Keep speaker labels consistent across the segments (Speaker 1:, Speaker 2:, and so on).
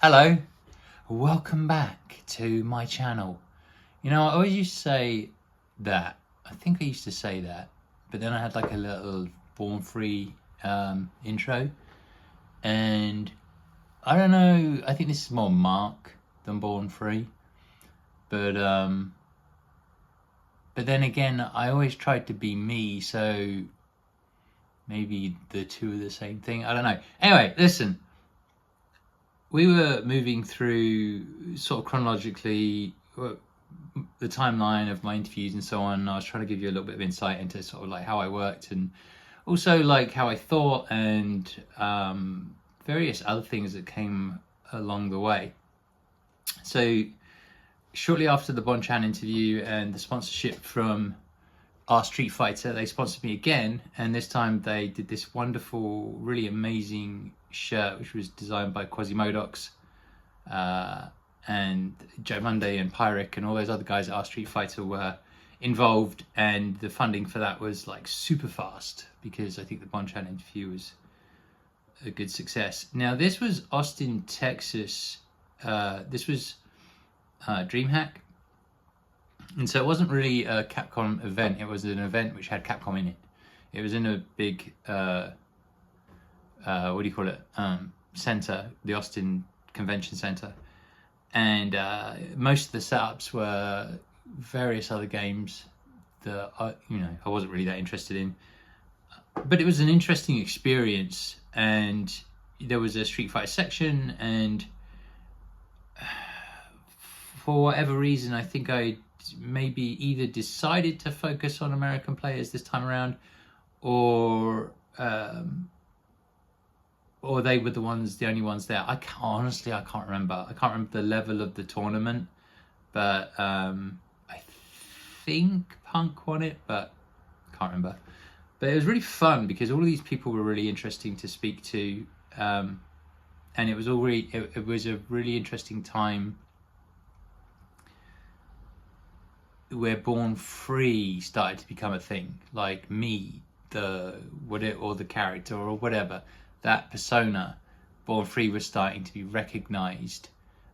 Speaker 1: Hello, welcome back to my channel. I always used to say that. I think I used to say that, but then I had like a little BornFree intro, and I don't know. I think this is more Mark than BornFree, but then again, I always tried to be me, so maybe the two are the same thing. I don't know. Anyway, listen. We were moving through sort of chronologically the timeline of my interviews and so on. I was trying to give you a little bit of insight into sort of like how I worked and also like how I thought and various other things that came along the way. So shortly after the Bon Chan interview and the sponsorship from our Street Fighter, they sponsored me again, and this time they did this wonderful, really amazing shirt which was designed by Quasimodox and Joe Monday and Pyric and all those other guys at our Street Fighter were involved, and the funding for that was like super fast because I think the Bon Chan interview was a good success. Now this was Austin, Texas. This was DreamHack. And so it wasn't really a Capcom event, it was an event which had Capcom in it. It was in a big, what do you call it, center, the Austin Convention Center. And most of the setups were various other games that, I wasn't really that interested in. But it was an interesting experience, and there was a Street Fighter section, and for whatever reason, I think I maybe either decided to focus on American players this time around, or they were the only ones there. I can't remember. I can't remember the level of the tournament, but I think Punk won it, but I can't remember. But it was really fun because all of these people were really interesting to speak to, and it was it was a really interesting time where BornFree started to become a thing, like me, or the character or whatever, that persona, BornFree was starting to be recognized.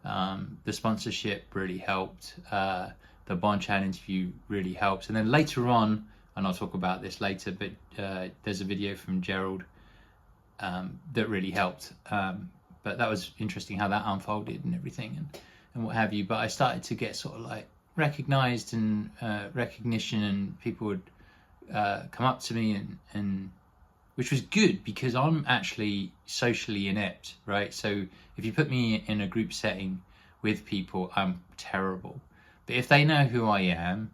Speaker 1: The sponsorship really helped. The Bon Chan interview really helped. And then later on, and I'll talk about this later, but there's a video from Gerald that really helped. But that was interesting how that unfolded and everything and what have you. But I started to get sort of like recognized and recognition, and people would come up to me and which was good because I'm actually socially inept, right? So if you put me in a group setting with people, I'm terrible. But if they know who I am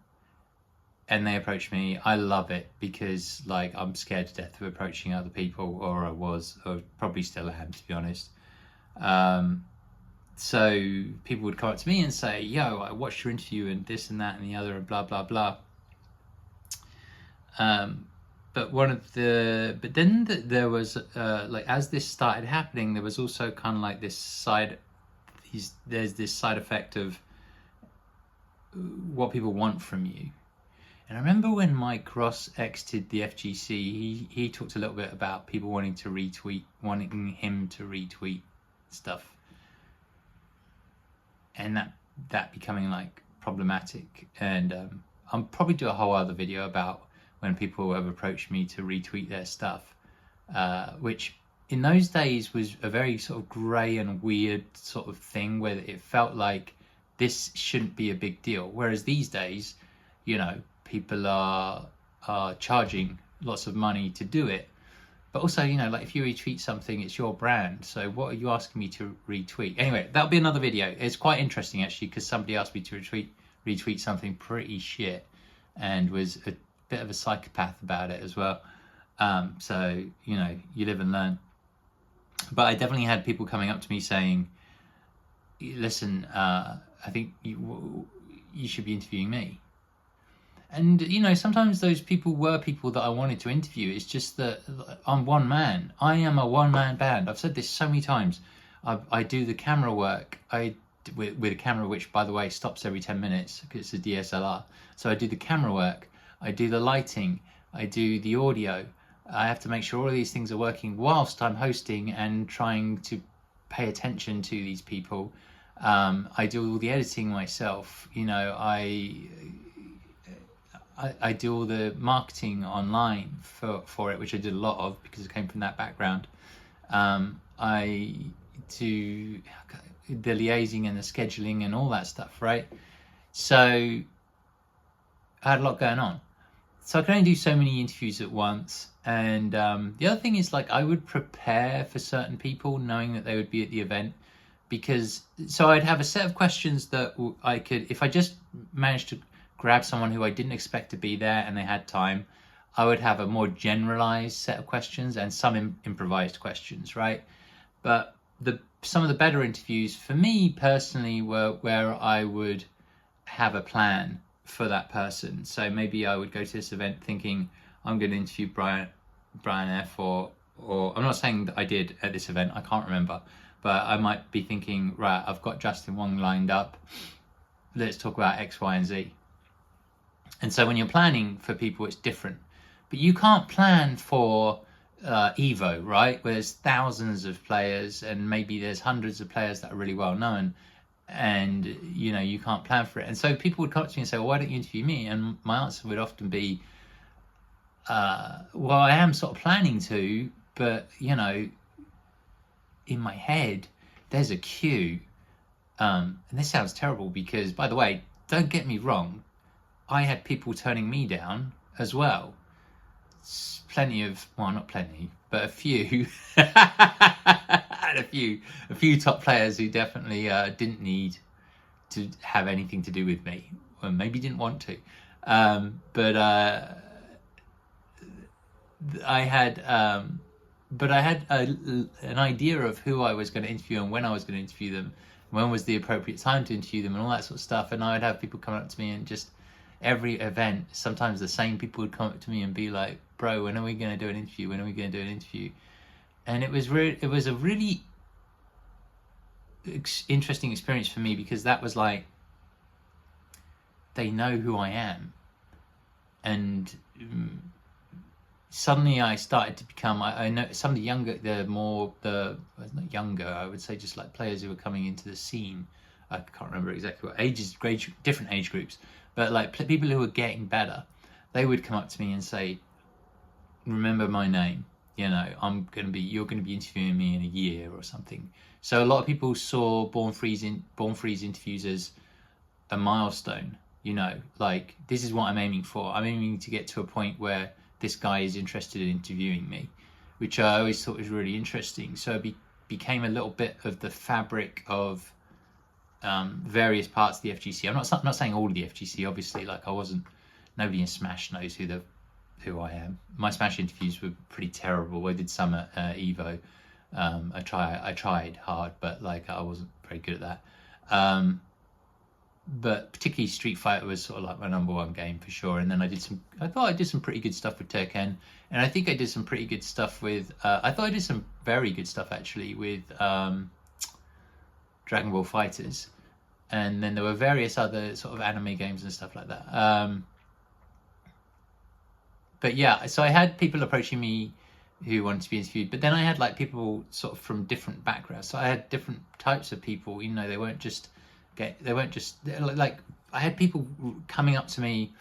Speaker 1: and they approach me, I love it because like I'm scared to death of approaching other people, or I was, or probably still am, to be honest. So people would come up to me and say, yo, I watched your interview and this and that and the other and blah, blah, blah. But then there was, like, as this started happening, there was also kind of like there's this side effect of what people want from you. And I remember when Mike Ross exited the FGC, he talked a little bit about people wanting him to retweet stuff. And that becoming like problematic, and I'll probably do a whole other video about when people have approached me to retweet their stuff, which in those days was a very sort of grey and weird sort of thing where it felt like this shouldn't be a big deal, whereas these days, people are charging lots of money to do it. But also, like if you retweet something, it's your brand. So what are you asking me to retweet? Anyway, that'll be another video. It's quite interesting actually, because somebody asked me to retweet something pretty shit and was a bit of a psychopath about it as well. So, you live and learn. But I definitely had people coming up to me saying, listen, I think you should be interviewing me. And, sometimes those people were people that I wanted to interview. It's just that I'm one man. I am a one-man band. I've said this so many times. I do the camera work with a camera, which, by the way, stops every 10 minutes because it's a DSLR. So I do the camera work. I do the lighting. I do the audio. I have to make sure all of these things are working whilst I'm hosting and trying to pay attention to these people. I do all the editing myself. You know, I do all the marketing online for it, which I did a lot of because I came from that background. I do the liaising and the scheduling and all that stuff, right? So I had a lot going on. So I can only do so many interviews at once. And the other thing is, like, I would prepare for certain people knowing that they would be at the event, because so I'd have a set of questions that I could, if I just managed to grab someone who I didn't expect to be there and they had time, I would have a more generalized set of questions and some improvised questions, right? But some of the better interviews for me personally were where I would have a plan for that person. So maybe I would go to this event thinking I'm going to interview Brian F, or I'm not saying that I did at this event, I can't remember, but I might be thinking, right, I've got Justin Wong lined up, let's talk about X, Y, and Z. And so when you're planning for people, it's different. But you can't plan for Evo, right? Where there's thousands of players and maybe there's hundreds of players that are really well known, and you know, you can't plan for it. And so people would come up to me and say, well, why don't you interview me? And my answer would often be, well, I am sort of planning to, but you know, in my head there's a queue. And this sounds terrible because, by the way, don't get me wrong, I had people turning me down as well. Plenty of, well, not plenty, but a few. And a few top players who definitely didn't need to have anything to do with me, or maybe didn't want to. But I had an idea of who I was going to interview and when I was going to interview them, when was the appropriate time to interview them, and all that sort of stuff. And I would have people come up to me, and just every event, sometimes the same people would come up to me and be like, bro, when are we going to do an interview? When are we going to do an interview? And it was a really interesting experience for me, because that was like, they know who I am. And suddenly I started to become, I know some of the younger, not younger, I would say just like players who were coming into the scene. I can't remember exactly what ages, different age groups, but like people who were getting better, they would come up to me and say, remember my name, you know, you're going to be interviewing me in a year or something. So a lot of people saw BornFree's interviews as a milestone, you know, like, this is what I'm aiming for. I'm aiming to get to a point where this guy is interested in interviewing me, which I always thought was really interesting. So it became a little bit of the fabric of various parts of the FGC. I'm not saying all of the FGC, obviously. Like, nobody in Smash knows who I am. My Smash interviews were pretty terrible. I did some at Evo. I tried hard, but like, I wasn't very good at that. But particularly Street Fighter was sort of like my number one game for sure. And then I thought I did some pretty good stuff with Tekken, and I think I did some pretty good stuff with, I thought I did some very good stuff actually with Dragon Ball Fighters. And then there were various other sort of anime games and stuff like that. But yeah, so I had people approaching me who wanted to be interviewed, but then I had like people sort of from different backgrounds. So I had different types of people, you know, they weren't just like, I had people coming up to me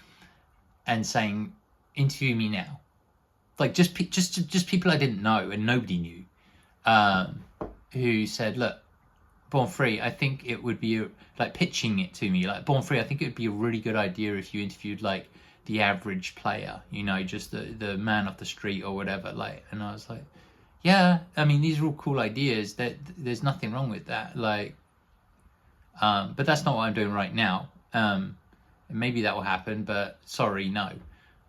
Speaker 1: and saying, interview me now. Like just people I didn't know and nobody knew, who said, look, BornFree, I think it would be like pitching it to me, like, BornFree, I think it would be a really good idea if you interviewed like the average player, you know, just the man off the street or whatever. Like, and I was like, yeah, I mean, these are all cool ideas, that there's nothing wrong with that. Like, but that's not what I'm doing right now. Maybe that will happen, but sorry, no.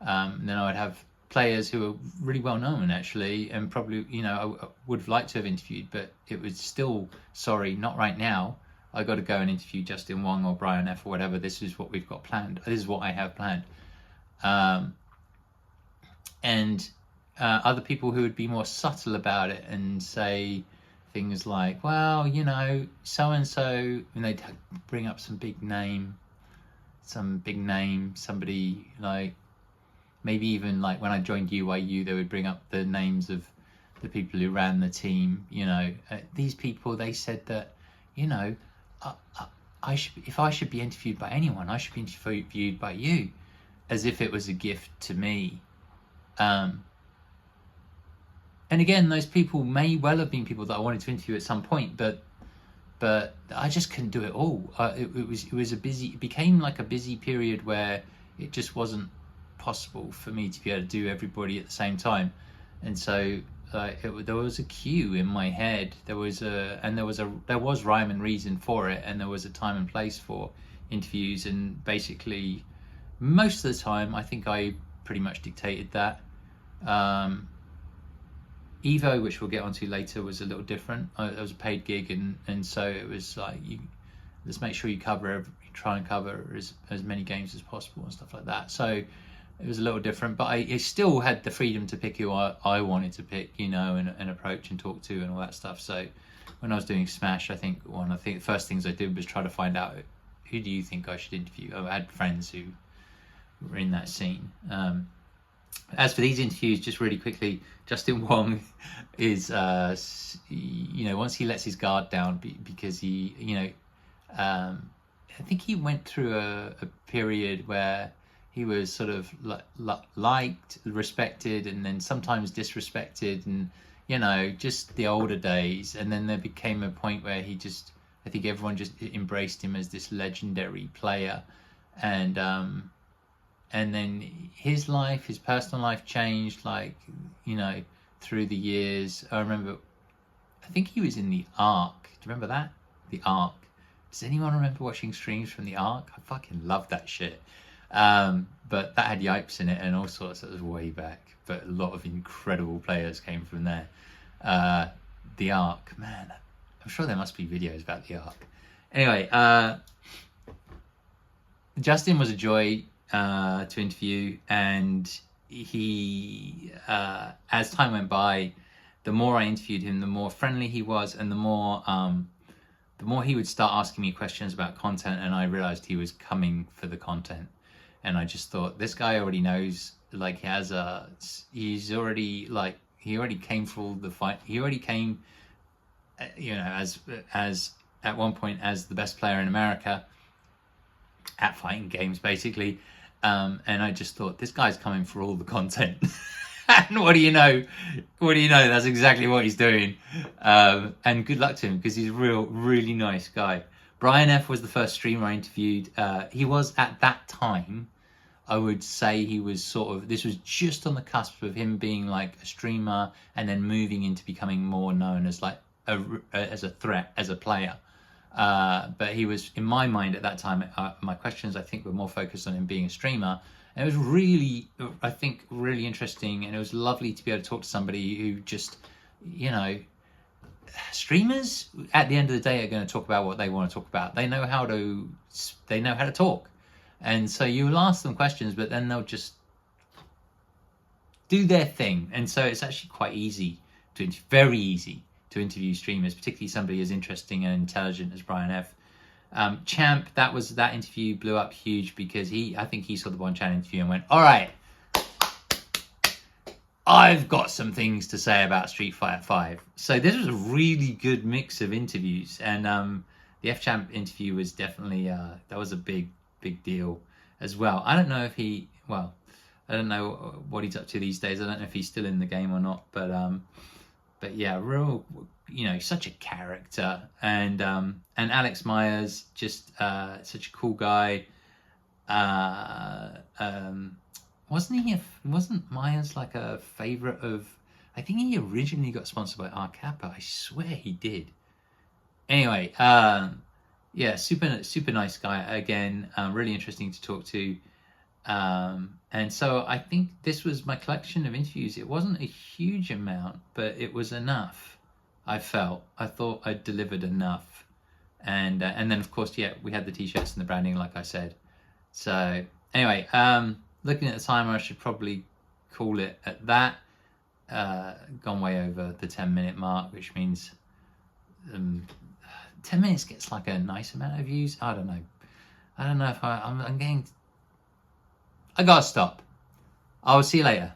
Speaker 1: And then I would have players who are really well known actually, and probably, you know, I would have liked to have interviewed, but it was still, sorry, not right now. I got to go and interview Justin Wong or Brian F or whatever. This is what we've got planned. This is what I have planned. And other people who would be more subtle about it and say things like, well, you know, so-and-so, and they'd bring up some big name, somebody like, maybe even like when I joined UYU, they would bring up the names of the people who ran the team. You know, these people, they said that, you know, if I should be interviewed by anyone, I should be interviewed by you, as if it was a gift to me. And again, those people may well have been people that I wanted to interview at some point, but I just couldn't do it all. It became like a busy period where it just wasn't possible for me to be able to do everybody at the same time. And so there was a cue in my head. There was rhyme and reason for it, and there was a time and place for interviews. And basically, most of the time, I think I pretty much dictated that. Evo, which we'll get onto later, was a little different. It was a paid gig, and so it was like, let's make sure you try and cover as many games as possible and stuff like that. So it was a little different, but I still had the freedom to pick who I wanted to pick, you know, and approach and talk to and all that stuff. So when I was doing Smash, I think the first things I did was try to find out, who do you think I should interview? I had friends who were in that scene. As for these interviews, just really quickly, Justin Wong is, you know, once he lets his guard down, because he, you know, I think he went through a period where he was sort of liked, respected, and then sometimes disrespected, and, you know, just the older days. And then there became a point where I think everyone just embraced him as this legendary player. And then his personal life changed, like, you know, through the years. I think he was in the Ark. Do you remember that? The Ark. Does anyone remember watching streams from the Ark? I fucking loved that shit. But that had Yipes in it and all sorts. That was way back. But a lot of incredible players came from there. The Ark, man. I'm sure there must be videos about the Ark. Anyway, Justin was a joy to interview, and he, as time went by, the more I interviewed him, the more friendly he was, and the more he would start asking me questions about content, and I realized he was coming for the content. And I just thought, this guy already knows, like, he already came for all the fight. He already came, you know, as at one point as the best player in America at fighting games, basically. And I just thought, this guy's coming for all the content. And what do you know? That's exactly what he's doing. And good luck to him, because he's a really nice guy. Brian F was the first streamer I interviewed. He was, at that time, I would say he was this was just on the cusp of him being like a streamer and then moving into becoming more known as like as a threat, as a player. But he was, in my mind at that time, my questions I think were more focused on him being a streamer. And it was really, I think, really interesting, and it was lovely to be able to talk to somebody who just, you know, streamers at the end of the day are going to talk about what they want to talk about. They know how to talk, and so you will ask them questions, but then they'll just do their thing. And so it's actually quite very easy to interview streamers, particularly somebody as interesting and intelligent as Brian F. Champ, that interview blew up huge, because I think he saw the One Chan interview and went, all right, I've got some things to say about Street Fighter 5. So this was a really good mix of interviews, and the F Champ interview was definitely that was a big deal as well. I don't know I don't know what he's up to these days. I don't know if he's still in the game or not, but yeah, real, you know, such a character. And Alex Myers, just such a cool guy. Wasn't Myers like a favorite of, I think he originally got sponsored by Arcappa. I swear he did. Anyway, yeah, super nice guy. Again, really interesting to talk to. And so I think this was my collection of interviews. It wasn't a huge amount, but it was enough. I thought I delivered enough. And then of course, yeah, we had the t-shirts and the branding, like I said. So anyway, looking at the timer, I should probably call it at that. Gone way over the 10-minute mark, which means 10 minutes gets like a nice amount of views. I don't know if I'm getting, I gotta stop. I'll see you later.